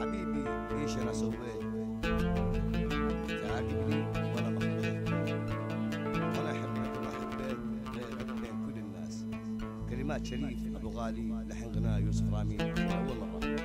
حبيبي ايش انا سويت؟ تعاقبني وانا مخطئ، وانا احبك وما حبيت غيرك بين كل الناس. كلمات شريف ابو غالي، لحن غناء يوسف رامي. اول مره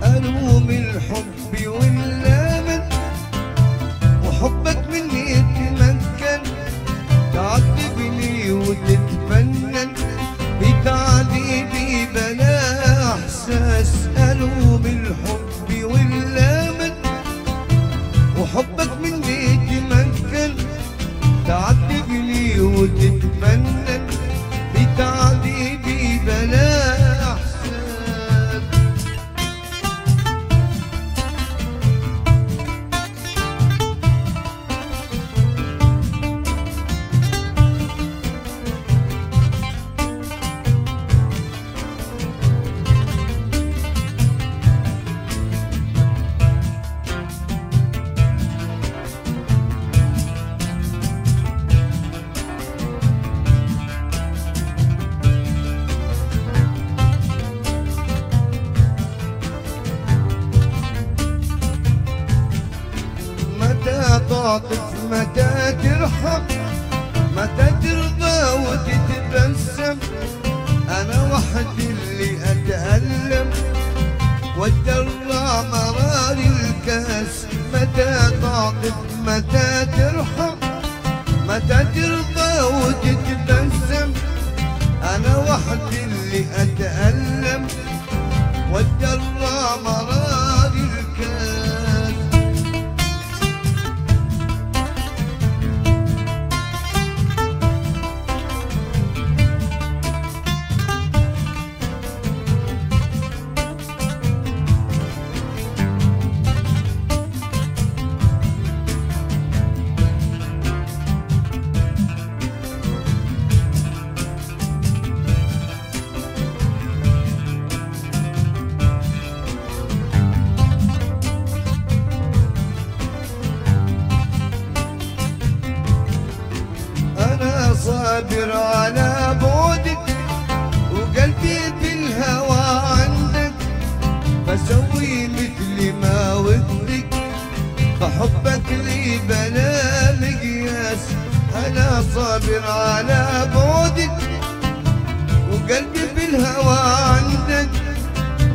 ألوم الحب واللامن، وحبك مني يتمكن، تعذبني وتتفنن بتعذيبي بلا إحساس. ألوم الحب واللامن، وحبك مني يتمكن، تعذبني وتتفنن بتعذيبي بلا إحساس. تعطف متى ترحم، متى ترضى وتتبسم، أنا وحدي اللي أتألم واتدرع مرار الكاس. متى تعطف متى ترحم، متى ترضى وتتبسم، أنا وحدي اللي أتألم واتدرع مرار الكاس. صابر على بعدك وقلبي بالهوى عندك، بسوي مثل ما ودك، فحبك لي بلا مقياس. أنا صابر على بعدك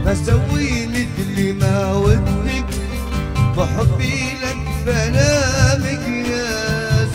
فسوي مثل ما ودك بحبي لك فلا مقياس.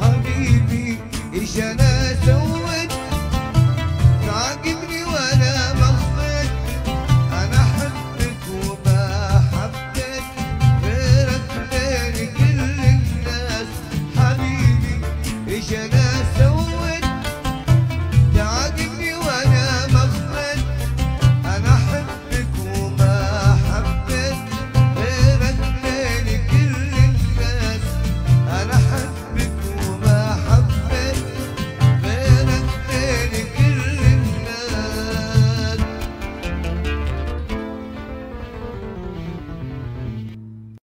حبيبي إيش أنا